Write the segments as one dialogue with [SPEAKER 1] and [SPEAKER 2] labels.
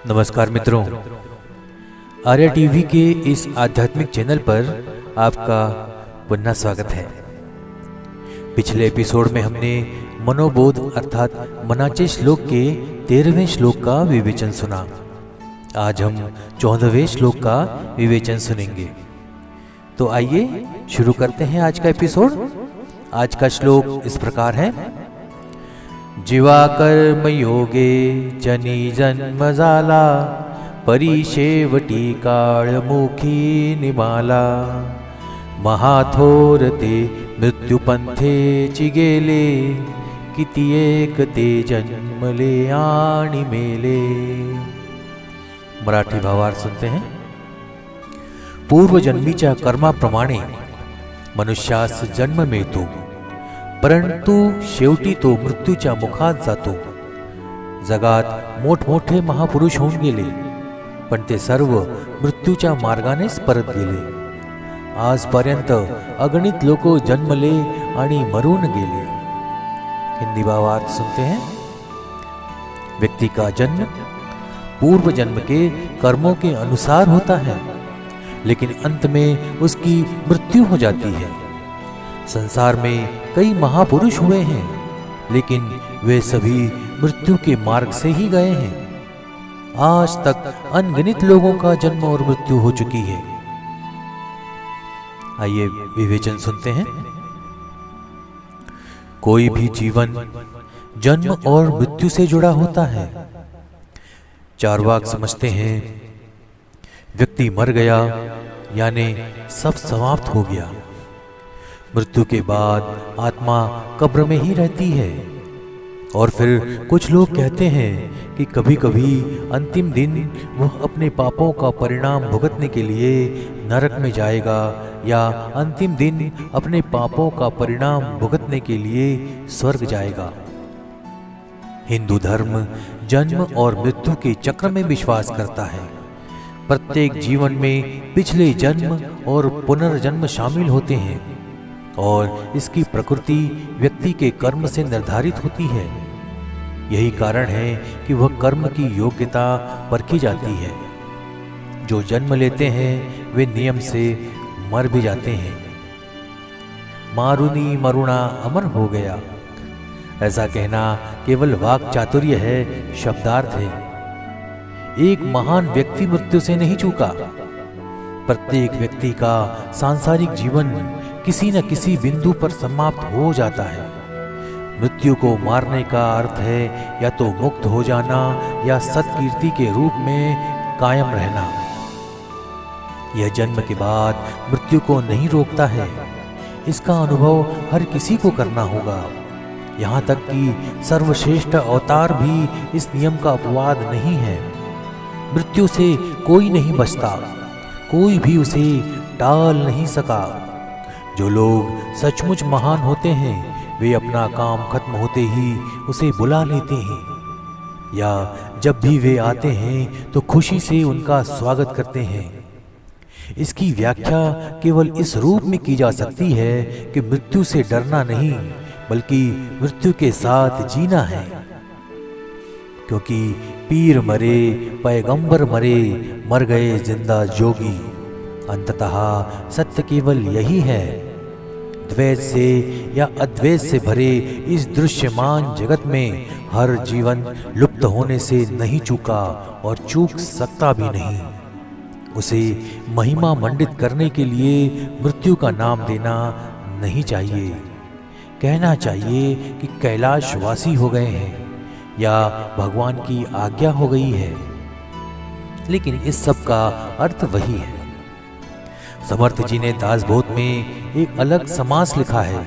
[SPEAKER 1] नमस्कार मित्रों, आर्या टीवी के इस आध्यात्मिक चैनल पर आपका पुनः स्वागत है। पिछले एपिसोड में हमने मनोबोध अर्थात मनाचे श्लोक के 13वें श्लोक का विवेचन सुना। आज हम 14वें श्लोक का विवेचन सुनेंगे। तो आइए शुरू करते हैं आज का एपिसोड। आज का श्लोक इस प्रकार है। जीवा कर्म योगे जनी जन्म जाला, परिशेवटी काळमुखी निमाला, महाथोरते मृत्युपंथे चिगेले, कितीएक ते जन्मले आणि मेले। मराठी भावार्थ सुनते हैं। पूर्व जन्मीच्या कर्माप्रमाणे मनुष्यास जन्म मिळतो, परंतु शेवटी तो मृत्यूच्या मुखात जातो। जगात मोठमोठे महापुरुष होऊन गेले, पण ते सर्व मृत्यूच्या मार्गानेच परत गेले। आजपर्यंत अगणित लोक जन्मले आणि मरून गेले। हिंदी भावार्थ सुनते हैं। व्यक्ति का जन्म पूर्व जन्म के कर्मों के अनुसार होता है, लेकिन अंत में उसकी मृत्यु हो जाती है। संसार में कई महापुरुष हुए हैं, लेकिन वे सभी मृत्यु के मार्ग से ही गए हैं। आज तक अनगिनत लोगों का जन्म और मृत्यु हो चुकी है। आइए विवेचन सुनते हैं। कोई भी जीवन जन्म और मृत्यु से जुड़ा होता है। चार्वाक समझते हैं व्यक्ति मर गया यानी सब समाप्त हो गया। मृत्यु के बाद आत्मा कब्र में ही रहती है। और फिर कुछ लोग कहते हैं कि कभी कभी अंतिम दिन वह अपने पापों का परिणाम भुगतने के लिए नरक में जाएगा, या अंतिम दिन अपने पापों का परिणाम भुगतने के लिए स्वर्ग जाएगा। हिंदू धर्म जन्म और मृत्यु के चक्र में विश्वास करता है। प्रत्येक जीवन में पिछले जन्म और पुनर्जन्म शामिल होते हैं, और इसकी प्रकृति व्यक्ति के कर्म से निर्धारित होती है। यही कारण है कि वह कर्म की योग्यता परखी जाती है। जो जन्म लेते हैं वे नियम से मर भी जाते हैं। मारुनी मरुणा अमर हो गया, ऐसा कहना केवल वाक चातुर्य है, शब्दार्थ है। एक महान व्यक्ति मृत्यु से नहीं चूका। प्रत्येक व्यक्ति का सांसारिक जीवन किसी न किसी बिंदु पर समाप्त हो जाता है। मृत्यु को मारने का अर्थ है या तो मुक्त हो जाना या सत्कीर्ति के रूप में कायम रहना। यह जन्म के बाद मृत्यु को नहीं रोकता है। इसका अनुभव हर किसी को करना होगा। यहाँ तक कि सर्वश्रेष्ठ अवतार भी इस नियम का अपवाद नहीं है। मृत्यु से कोई नहीं बचता, कोई भी उसे टाल नहीं सका। जो लोग सचमुच महान होते हैं वे अपना काम खत्म होते ही उसे बुला लेते हैं, या जब भी वे आते हैं तो खुशी से उनका स्वागत करते हैं। इसकी व्याख्या केवल इस रूप में की जा सकती है कि मृत्यु से डरना नहीं, बल्कि मृत्यु के साथ जीना है। क्योंकि पीर मरे, पैगंबर मरे, मर गए जिंदा जोगी। अंततः सत्य केवल यही है। द्वैत से या अद्वैत से भरे इस दृश्यमान जगत में हर जीवन लुप्त होने से नहीं चूका और चूक सकता भी नहीं। उसे महिमा मंडित करने के लिए मृत्यु का नाम देना नहीं चाहिए। कहना चाहिए कि कैलाशवासी हो गए हैं या भगवान की आज्ञा हो गई है। लेकिन इस सब का अर्थ वही है। समर्थ जी ने दासबोध में एक अलग समास लिखा है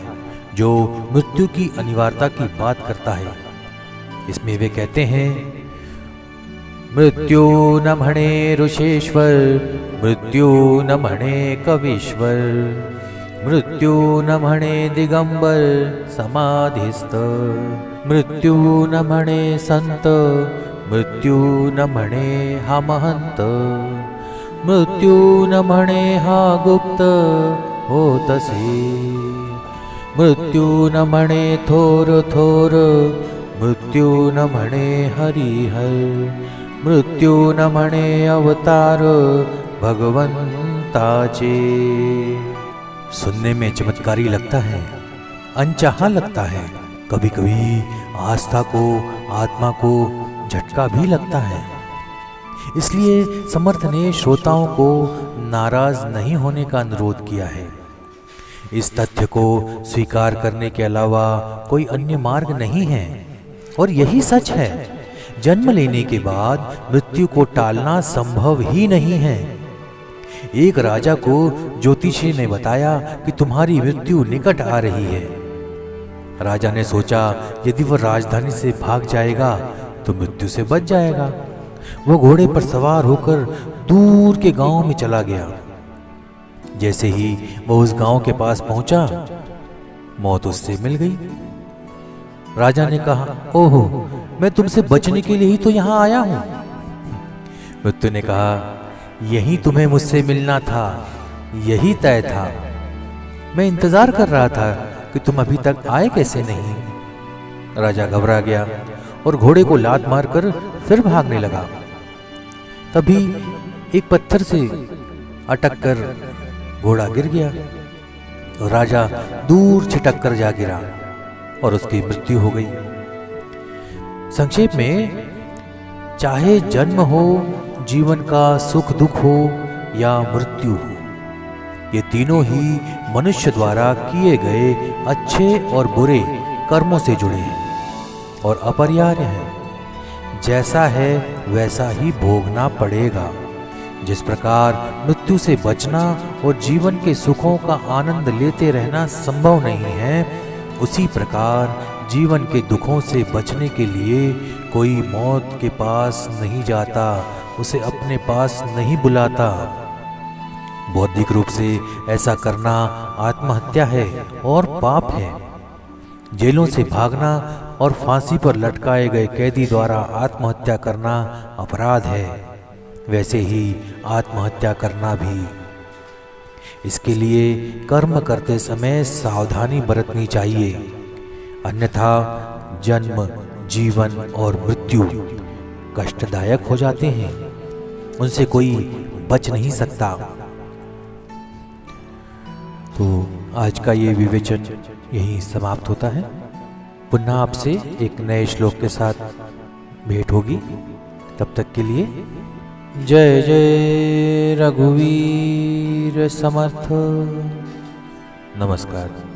[SPEAKER 1] जो मृत्यु की अनिवार्यता की बात करता है। इसमें वे कहते हैं, मृत्यु न म्हणे ऋषेश्वर, मृत्यु न म्हणे कवीश्वर, मृत्यु न म्हणे दिगंबर समाधिस्थ, मृत्यु न म्हणे संत, मृत्यु न म्हणे हा महंत, मृत्यु न म्हणे हा गुप्त होतसे, मृत्यु न म्हणे थोर थोर, मृत्यु न म्हणे हरिहर, मृत्यू न म्हणे अवतार भगवंताचे। सुनने में चमत्कारी लगता है, अनचाहा लगता है, कभी कभी आस्था को, आत्मा को झटका भी लगता है। इसलिए समर्थ ने श्रोताओं को नाराज नहीं होने का अनुरोध किया है। इस तथ्य को स्वीकार करने के अलावा कोई अन्य मार्ग नहीं है, और यही सच है। जन्म लेने के बाद मृत्यु को टालना संभव ही नहीं है। एक राजा को ज्योतिषी ने बताया कि तुम्हारी मृत्यु निकट आ रही है। राजा ने सोचा यदि वह राजधानी से भाग जाएगा तो मृत्यु से बच जाएगा। वह घोड़े पर सवार होकर दूर के गांव में चला गया। जैसे ही वह उस गांव के पास पहुंचा, मौत उससे मिल गई। राजा ने कहा, ओहो, मैं तुमसे बचने के लिए ही तो यहां आया हूं। मृत्यु ने कहा, यही तुम्हें मुझसे मिलना था, यही तय था। मैं इंतजार कर रहा था कि तुम अभी तक आए कैसे नहीं। राजा घबरा गया और घोड़े को लात मारकर फिर भागने लगा। तभी एक पत्थर से अटक कर घोड़ा गिर गया और राजा दूर छिटक कर जा गिरा और उसकी मृत्यु हो गई। संक्षेप में, चाहे जन्म हो, जीवन का सुख दुख हो या मृत्यु हो, ये तीनों ही मनुष्य द्वारा किए गए अच्छे और बुरे कर्मों से जुड़े हैं और अपरिहार्य हैं। जैसा है वैसा ही भोगना पड़ेगा। जिस प्रकार मृत्यु से बचना और जीवन के सुखों का आनंद लेते रहना संभव नहीं है, उसी प्रकार जीवन के दुखों से बचने के लिए कोई मौत के पास नहीं जाता, उसे अपने पास नहीं बुलाता। बौद्धिक रूप से ऐसा करना आत्महत्या है और पाप है। जेलों से भागना और फांसी पर लटकाए गए कैदी द्वारा आत्महत्या करना अपराध है, वैसे ही आत्महत्या करना भी। इसके लिए कर्म करते समय सावधानी बरतनी चाहिए, अन्यथा जन्म, जीवन और मृत्यु कष्टदायक हो जाते हैं, उनसे कोई बच नहीं सकता। तो आज का ये विवेचन यहीं समाप्त होता है। पुनः आपसे एक नए श्लोक के साथ भेंट होगी। तब तक के लिए जय जय रघुवीर समर्थ। नमस्कार।